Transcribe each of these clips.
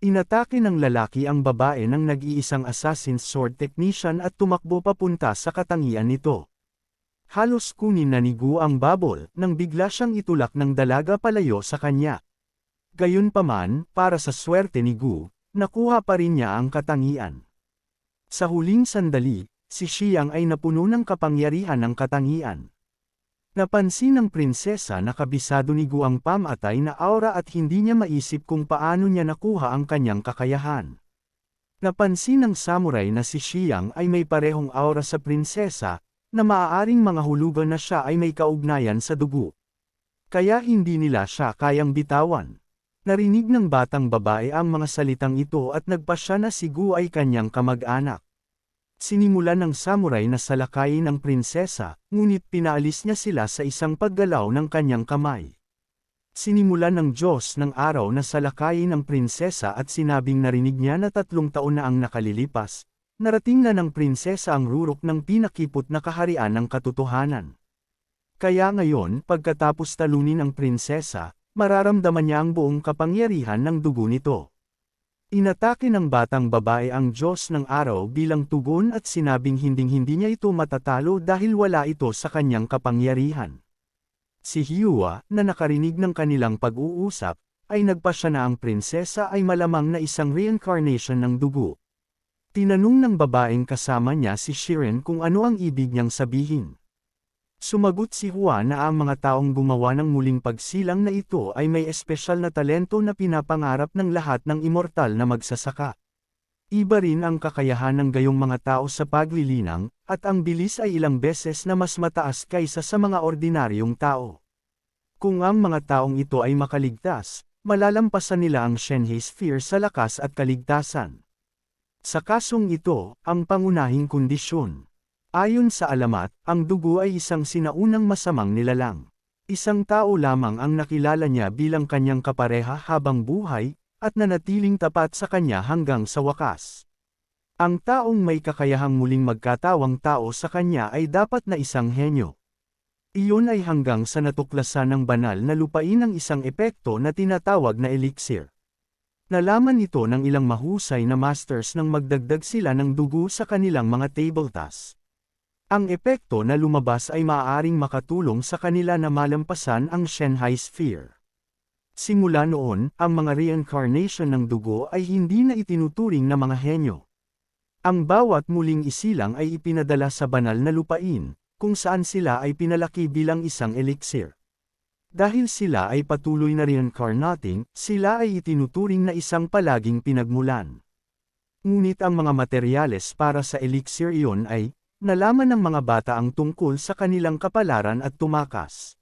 Inatake ng lalaki ang babae ng nag-iisang assassin's sword technician at tumakbo papunta sa katangian nito. Halos kunin na ni Gu ang babol nang bigla siyang itulak ng dalaga palayo sa kanya. Gayunpaman, para sa swerte ni Gu, nakuha pa rin niya ang katangian. Sa huling sandali, si Xiang ay napuno ng kapangyarihan ng katangian. Napansin ng prinsesa na kabisado ni Gu ang pamatay na aura at hindi niya maisip kung paano niya nakuha ang kanyang kakayahan. Napansin ng samurai na si Xiang ay may parehong aura sa prinsesa, na maaaring mga hulugan na siya ay may kaugnayan sa dugo. Kaya hindi nila siya kayang bitawan. Narinig ng batang babae ang mga salitang ito at nagpasya na si Gu ay kanyang kamag-anak. Sinimulan ng samurai na salakayin ang prinsesa, ngunit pinaalis niya sila sa isang paggalaw ng kanyang kamay. Sinimulan ng Diyos ng araw na salakayin ang prinsesa at sinabing narinig niya na 3 taon na ang nakalilipas, narating na ng prinsesa ang rurok ng pinakipot na kaharian ng katotohanan. Kaya ngayon, pagkatapos talunin ang prinsesa, mararamdaman niya ang buong kapangyarihan ng dugo nito. Inatake ng batang babae ang Diyos ng araw bilang tugon at sinabing hinding-hindi niya ito matatalo dahil wala ito sa kanyang kapangyarihan. Si Hyua, na nakarinig ng kanilang pag-uusap, ay nagpasya na ang prinsesa ay malamang na isang reincarnation ng dugo. Tinanong ng babaeng kasama niya si Shiren kung ano ang ibig niyang sabihin. Sumagot si Hua na ang mga taong gumawa ng muling pagsilang na ito ay may espesyal na talento na pinapangarap ng lahat ng immortal na magsasaka. Iba rin ang kakayahan ng gayong mga tao sa paglilinang, at ang bilis ay ilang beses na mas mataas kaysa sa mga ordinaryong tao. Kung ang mga taong ito ay makaligtas, malalampasan nila ang Shenhe Sphere sa lakas at kaligtasan. Sa kasong ito, ang pangunahing kondisyon. Ayon sa alamat, ang dugo ay isang sinaunang masamang nilalang. Isang tao lamang ang nakilala niya bilang kanyang kapareha habang buhay, at nanatiling tapat sa kanya hanggang sa wakas. Ang taong may kakayahang muling magkatawang tao sa kanya ay dapat na isang henyo. Iyon ay hanggang sa natuklasan ng banal na lupain ang isang epekto na tinatawag na elixir. Nalaman ito ng ilang mahusay na masters nang magdagdag sila ng dugo sa kanilang mga tabletas. Ang epekto na lumabas ay maaaring makatulong sa kanila na malampasan ang Shenhe Sphere. Simula noon, ang mga reincarnation ng dugo ay hindi na itinuturing na mga henyo. Ang bawat muling isilang ay ipinadala sa banal na lupain, kung saan sila ay pinalaki bilang isang elixir. Dahil sila ay patuloy na reincarnating, sila ay itinuturing na isang palaging pinagmulan. Ngunit ang mga materyales para sa elixir iyon ay, nalaman ng mga bata ang tungkol sa kanilang kapalaran at tumakas.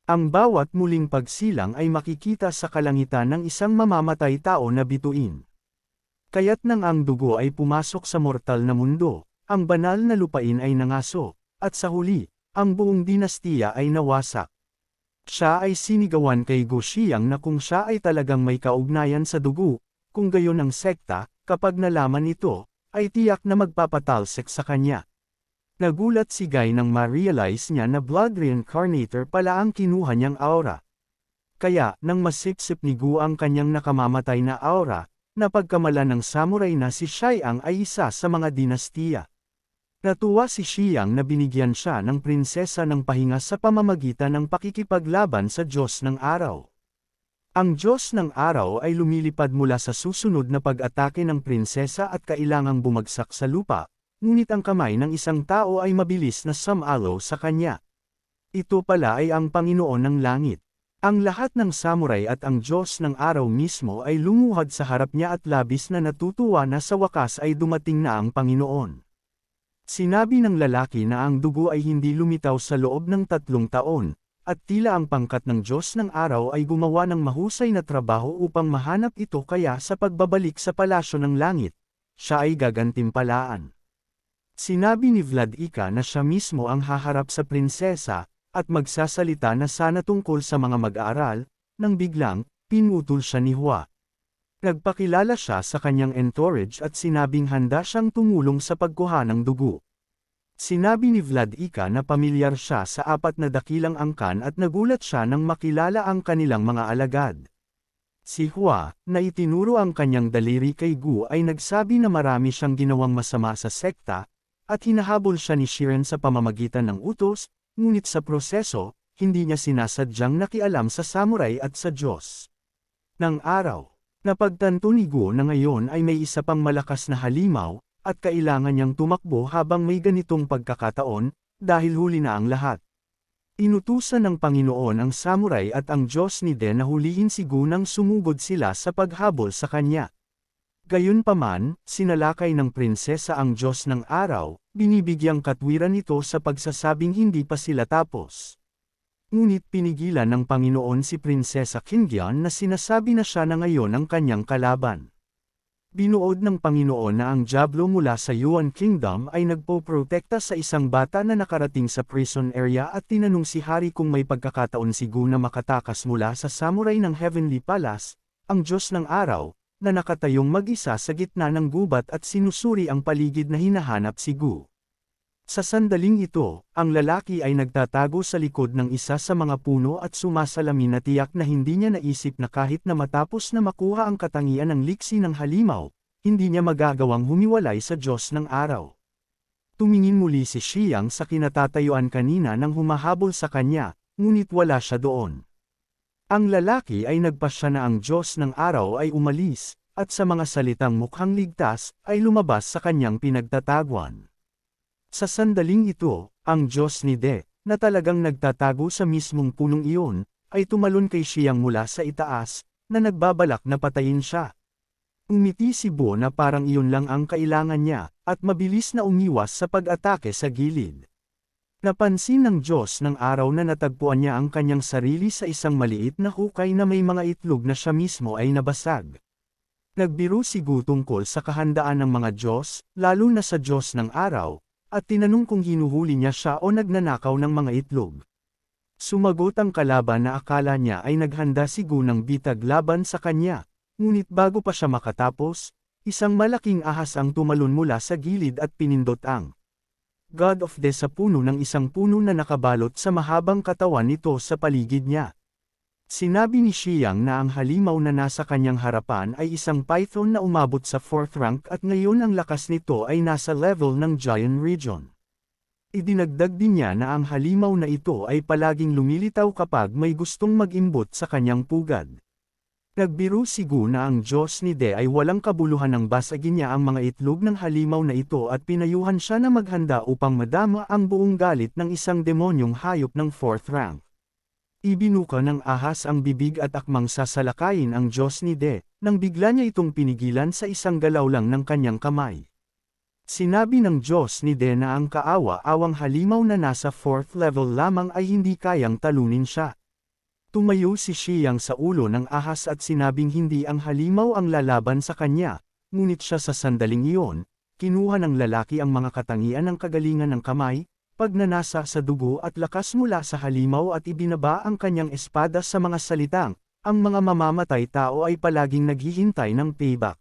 Ang bawat muling pagsilang ay makikita sa kalangitan ng isang mamamatay tao na bituin. Kaya't nang ang dugo ay pumasok sa mortal na mundo, ang banal na lupain ay nangaso, at sa huli, ang buong dinastiya ay nawasak. Siya ay sinigawan kay Gu Xiang na kung siya ay talagang may kaugnayan sa dugo, kung gayon ang sekta, kapag nalaman ito, ay tiyak na magpapatalsik sa kanya. Nagulat si Guy nang ma-realize niya na blood reincarnator pala ang kinuha niyang aura. Kaya, nang masipsip ni Gu ang kanyang nakamamatay na aura, napagkamala ng samurai na si Xiang ay isa sa mga dinastiya. Natuwa si Xiang na binigyan siya ng prinsesa ng pahinga sa pamamagitan ng pakikipaglaban sa Diyos ng Araw. Ang Diyos ng Araw ay lumilipad mula sa susunod na pag-atake ng prinsesa at kailangang bumagsak sa lupa. Ngunit ang kamay ng isang tao ay mabilis na sumalo sa kanya. Ito pala ay ang Panginoon ng Langit. Ang lahat ng samurai at ang Diyos ng Araw mismo ay lumuhad sa harap niya at labis na natutuwa na sa wakas ay dumating na ang Panginoon. Sinabi ng lalaki na ang dugo ay hindi lumitaw sa loob ng 3 taon, at tila ang pangkat ng Diyos ng Araw ay gumawa ng mahusay na trabaho upang mahanap ito kaya sa pagbabalik sa palasyo ng langit, siya ay gagantimpalaan. Sinabi ni Vladika na siya mismo ang haharap sa prinsesa, at magsasalita na sana tungkol sa mga mag-aaral, nang biglang, pinutol siya ni Hua. Nagpakilala siya sa kanyang entourage at sinabing handa siyang tumulong sa pagkuha ng dugo. Sinabi ni Vladika na pamilyar siya sa 4 na dakilang angkan at nagulat siya nang makilala ang kanilang mga alagad. Si Hua, na itinuro ang kanyang daliri kay Gu ay nagsabi na marami siyang ginawang masama sa sekta, at hinahabol siya ni Shiren sa pamamagitan ng utos, ngunit sa proseso, hindi niya sinasadyang nakialam sa samurai at sa Diyos. Nang araw, napagtanto ni Gu na ngayon ay may isa pang malakas na halimaw, at kailangan niyang tumakbo habang may ganitong pagkakataon, dahil huli na ang lahat. Inutusan ng Panginoon ang samurai at ang Diyos ni De na hulihin si Gu nang sumugod sila sa paghabol sa kanya. Gayunpaman, sinalakay ng prinsesa ang Diyos ng araw, binibigyang katwiran nito sa pagsasabing hindi pa sila tapos. Ngunit pinigilan ng Panginoon si Prinsesa Qingyan na sinasabi na siya na ngayon ang kanyang kalaban. Binuod ng Panginoon na ang Diablo mula sa Yuan Kingdom ay nagpoprotekta sa isang bata na nakarating sa prison area at tinanong si Hari kung may pagkakataon si Gu na makatakas mula sa samurai ng Heavenly Palace, ang Diyos ng araw, na nakatayong mag-isa sa gitna ng gubat at sinusuri ang paligid na hinahanap si Gu. Sa sandaling ito, ang lalaki ay nagtatago sa likod ng isa sa mga puno at sumasalamin na tiyak na hindi niya naisip na kahit na matapos na makuha ang katangian ng liksi ng halimaw, hindi niya magagawang humiwalay sa Diyos ng araw. Tumingin muli si Shiyang sa kinatatayuan kanina nang humahabol sa kanya, ngunit wala siya doon. Ang lalaki ay nagpasya na ang Diyos ng araw ay umalis, at sa mga salitang mukhang ligtas, ay lumabas sa kanyang pinagtataguan. Sa sandaling ito, ang Diyos ni De, na talagang nagtatago sa mismong punong iyon, ay tumalon kay Shiyang mula sa itaas, na nagbabalak na patayin siya. Umiti si Bo na parang iyon lang ang kailangan niya, at mabilis na umiwas sa pag-atake sa gilid. Napansin ng Diyos ng araw na natagpuan niya ang kanyang sarili sa isang maliit na hukay na may mga itlog na siya mismo ay nabasag. Nagbiro si Gu tungkol sa kahandaan ng mga Diyos, lalo na sa Diyos ng araw, at tinanong kung hinuhuli niya siya o nagnanakaw ng mga itlog. Sumagot ang kalaban na akala niya ay naghanda si Gu ng bitag laban sa kanya, ngunit bago pa siya makatapos, isang malaking ahas ang tumalon mula sa gilid at pinindot ang God of Death sa puno ng isang puno na nakabalot sa mahabang katawan nito sa paligid niya. Sinabi ni Shiyang na ang halimaw na nasa kanyang harapan ay isang python na umabot sa 4th rank at ngayon ang lakas nito ay nasa level ng Giant Region. Idinagdag din niya na ang halimaw na ito ay palaging lumilitaw kapag may gustong mag-imbot sa kanyang pugad. Nagbiro si Gu na ang Diyos ni De ay walang kabuluhan ng basagin niya ang mga itlog ng halimaw na ito at pinayuhan siya na maghanda upang madama ang buong galit ng isang demonyong hayop ng 4th rank. Ibinuka ng ahas ang bibig at akmang sasalakayin ang Diyos ni De, nang bigla niya itong pinigilan sa isang galaw lang ng kanyang kamay. Sinabi ng Diyos ni De na ang kaawa-awang halimaw na nasa 4th level lamang ay hindi kayang talunin siya. Tumayo si Shiyang sa ulo ng ahas at sinabing hindi ang halimaw ang lalaban sa kanya, ngunit siya sa sandaling iyon, kinuha ng lalaki ang mga katangian ng kagalingan ng kamay, pagnanasa sa dugo at lakas mula sa halimaw at ibinaba ang kanyang espada sa mga salitang, ang mga mamamatay tao ay palaging naghihintay ng payback.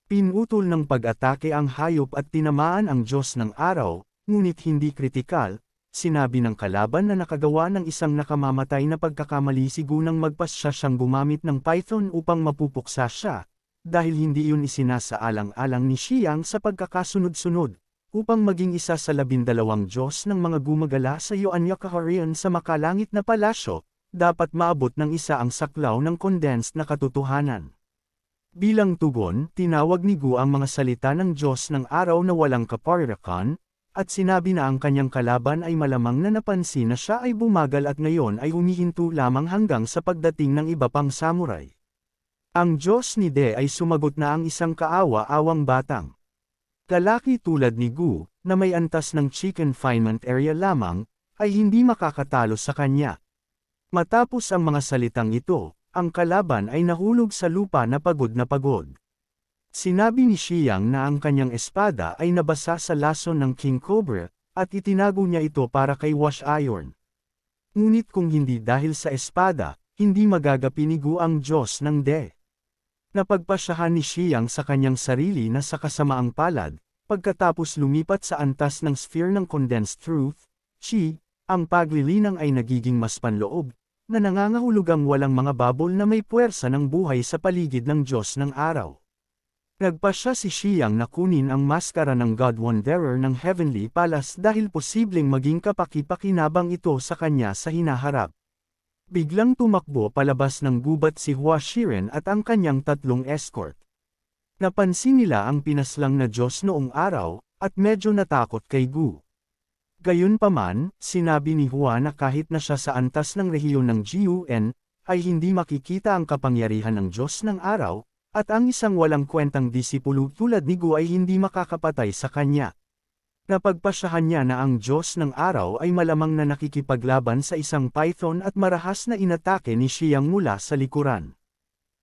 Pinutol ng pag-atake ang hayop at tinamaan ang Diyos ng araw, ngunit hindi kritikal, sinabi ng kalaban na nakagawa ng isang nakamamatay na pagkakamali si Gu nang magpasya siyang gumamit ng python upang mapupuksa siya, dahil hindi iyon isinasaalang-alang ni Shiyang sa pagkakasunod-sunod. Upang maging isa sa 12 Diyos ng mga gumagala sa Yuanya Kaharian sa makalangit na palasyo, dapat maabot ng isa ang saklaw ng condensed na katotohanan. Bilang tugon, tinawag ni Gu ang mga salita ng Diyos ng araw na walang kaparirakan, at sinabi na ang kanyang kalaban ay malamang na napansin na siya ay bumagal at ngayon ay humihinto lamang hanggang sa pagdating ng iba pang samurai. Ang Diyos ni De ay sumagot na ang isang kaawa-awang batang lalaki tulad ni Gu, na may antas ng chi confinement area lamang, ay hindi makakatalo sa kanya. Matapos ang mga salitang ito, ang kalaban ay nahulog sa lupa na pagod na pagod. Sinabi ni Shiyang na ang kanyang espada ay nabasa sa lason ng King Cobra, at itinago niya ito para kay Wash Iron. Ngunit kung hindi dahil sa espada, hindi magagapi ni Gu ang Diyos ng De. Napagpasyahan ni Shiyang sa kanyang sarili na sa kasamaang palad, pagkatapos lumipat sa antas ng sphere ng condensed truth, Chi, ang paglilinang ay nagiging mas panloob, na nangangahulugang walang mga babol na may puwersa ng buhay sa paligid ng Diyos ng araw. Nagpasya si Xiang na kunin ang maskara ng God Wanderer ng Heavenly Palace dahil posibleng maging kapaki-pakinabang ito sa kanya sa hinaharap. Biglang tumakbo palabas ng gubat si Hua Xiren at ang kanyang tatlong escort. Napansin nila ang pinaslang na Diyos noong araw, at medyo natakot kay Gu. Gayunpaman, sinabi ni Hua na kahit na siya sa antas ng rehiyon ng GUN, ay hindi makikita ang kapangyarihan ng Diyos ng araw, at ang isang walang kwentang disipulo tulad ni Gu ay hindi makakapatay sa kanya. Napagpasyahan niya na ang Diyos ng araw ay malamang na nakikipaglaban sa isang python at marahas na inatake ni Xiang mula sa likuran.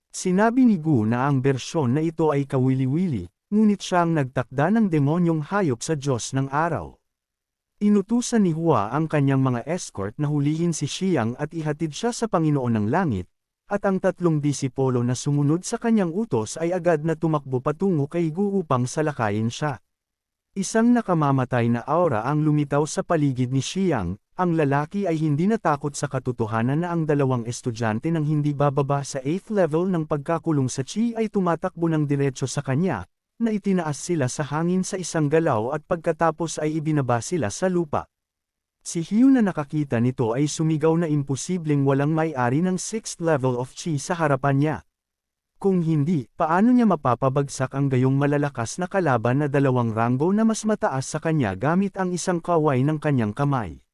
Sinabi ni Gu na ang bersyon na ito ay kawili-wili, ngunit siya ang nagtakda ng demonyong hayop sa Diyos ng araw. Inutusan ni Hua ang kanyang mga escort na hulihin si Xiang at ihatid siya sa Panginoon ng Langit, at ang tatlong disipolo na sumunod sa kanyang utos ay agad na tumakbo patungo kay Gu upang salakayin siya. Isang nakamamatay na aura ang lumitaw sa paligid ni Xiang, ang lalaki ay hindi natakot sa katotohanan na ang dalawang estudyante ng hindi bababa sa 8th level ng pagkakulong sa Qi ay tumatakbo ng diretso sa kanya, na itinaas sila sa hangin sa isang galaw at pagkatapos ay ibinaba sila sa lupa. Si Hugh na nakakita nito ay sumigaw na imposibleng walang may-ari ng 6th level of Qi sa harapan niya. Kung hindi, paano niya mapapabagsak ang gayong malalakas na kalaban na dalawang ranggo na mas mataas sa kanya gamit ang isang kaway ng kanyang kamay?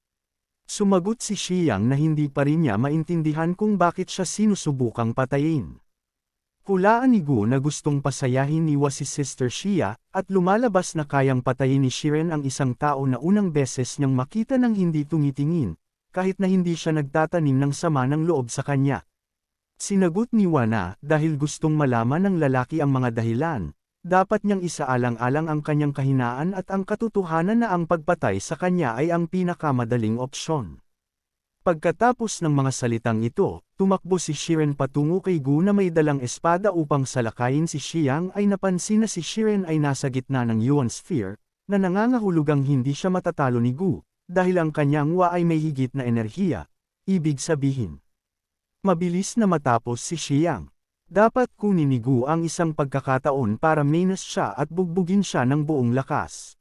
Sumagot si Xiang na hindi pa rin niya maintindihan kung bakit siya sinusubukang patayin. Hulaan ni Gu na gustong pasayahin ni Hua si Sister Xia, at lumalabas na kayang patayin ni Xiren ang isang tao na unang beses niyang makita ng hindi tumitingin, kahit na hindi siya nagtatanim ng sama ng loob sa kanya. Sinagot ni Hua na, dahil gustong malaman ng lalaki ang mga dahilan, dapat niyang isaalang-alang ang kanyang kahinaan at ang katotohanan na ang pagpatay sa kanya ay ang pinakamadaling opsyon. Pagkatapos ng mga salitang ito, tumakbo si Xiren patungo kay Gu na may dalang espada upang salakayin si Xiang ay napansin na si Xiren ay nasa gitna ng Yuan Sphere, na nangangahulugang hindi siya matatalo ni Gu, dahil ang kanyang Hua ay may higit na enerhiya, ibig sabihin. Mabilis na matapos si Xiang. Dapat kunin ni Gu ang isang pagkakataon para menas siya at bugbugin siya ng buong lakas.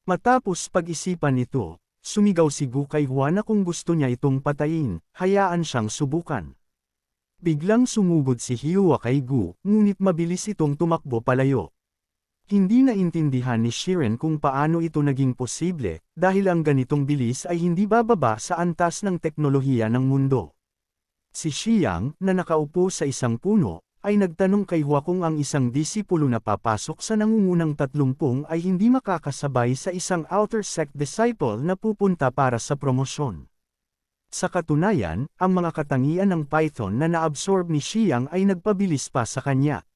Matapos pag-isipan ito, sumigaw si Gu kay Hua na kung gusto niya itong patayin, hayaan siyang subukan. Biglang sumugod si Hua kay Gu, ngunit mabilis itong tumakbo palayo. Hindi naintindihan ni Xiren kung paano ito naging posible, dahil ang ganitong bilis ay hindi bababa sa antas ng teknolohiya ng mundo. Si Xiang, na nakaupo sa isang puno, ay nagtanong kay Hua kung ang isang disipulo na papasok sa nangungunang 30 ay hindi makakasabay sa isang outer sect disciple na pupunta para sa promosyon. Sa katunayan, ang mga katangian ng Python na naabsorb ni Xiang ay nagpabilis pa sa kanya.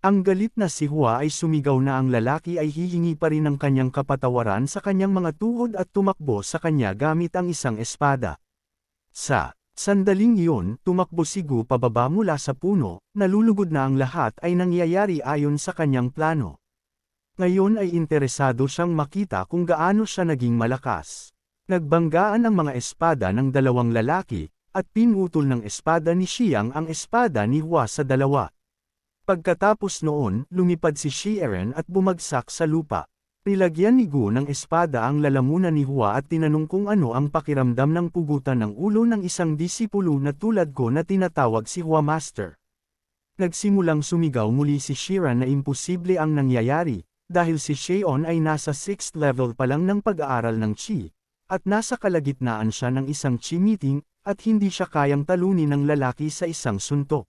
Ang galit na si Hua ay sumigaw na ang lalaki ay hihingi pa rin ng kanyang kapatawaran sa kanyang mga tuhod at tumakbo sa kanya gamit ang isang espada. Sa sandaling iyon, tumakbo si Gu pababa mula sa puno, nalulugod na ang lahat ay nangyayari ayon sa kanyang plano. Ngayon ay interesado siyang makita kung gaano siya naging malakas. Nagbanggaan ang mga espada ng dalawang lalaki, at pinutol ng espada ni Xiang ang espada ni Hua sa dalawa. Pagkatapos noon, lumipad si Xiren at bumagsak sa lupa. Nilagyan ni Gu ng espada ang lalamunan ni Hua at tinanong kung ano ang pakiramdam ng pugutan ng ulo ng isang disipulo na tulad ko na tinatawag si Hua Master. Nagsimulang sumigaw muli si Xiren na imposible ang nangyayari, dahil si Xion ay nasa 6th level pa lang ng pag-aaral ng Qi, at nasa kalagitnaan siya ng isang Qi meeting, at hindi siya kayang talunin ng lalaki sa isang suntok.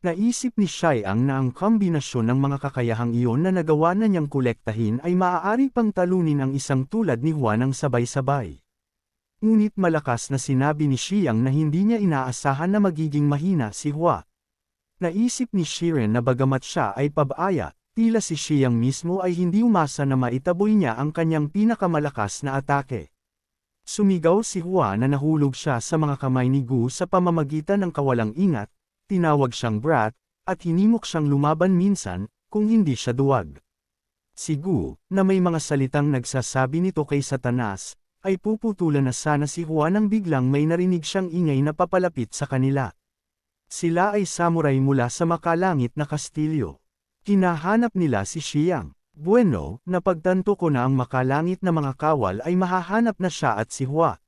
Naisip ni Xiang na ang kombinasyon ng mga kakayahang iyon na nagawa na niyang kolektahin ay maaari pang talunin ang isang tulad ni Hua ng sabay-sabay. Ngunit malakas na sinabi ni Xiang na hindi niya inaasahan na magiging mahina si Hua. Naisip ni Xiren na bagamat siya ay pabaaya, tila si Xiang mismo ay hindi umasa na maitaboy niya ang kanyang pinakamalakas na atake. Sumigaw si Hua na nahulog siya sa mga kamay ni Gu sa pamamagitan ng kawalang ingat. Tinawag siyang brat, at hinimok siyang lumaban minsan, kung hindi siya duwag. Si Gu, na may mga salitang nagsasabi nito kay Satanas, ay puputulan na sana si Hua nang biglang may narinig siyang ingay na papalapit sa kanila. Sila ay samurai mula sa makalangit na kastilyo. Hinahanap nila si Xiang. Bueno, napagtanto ko na ang makalangit na mga kawal ay mahahanap na siya at si Hua.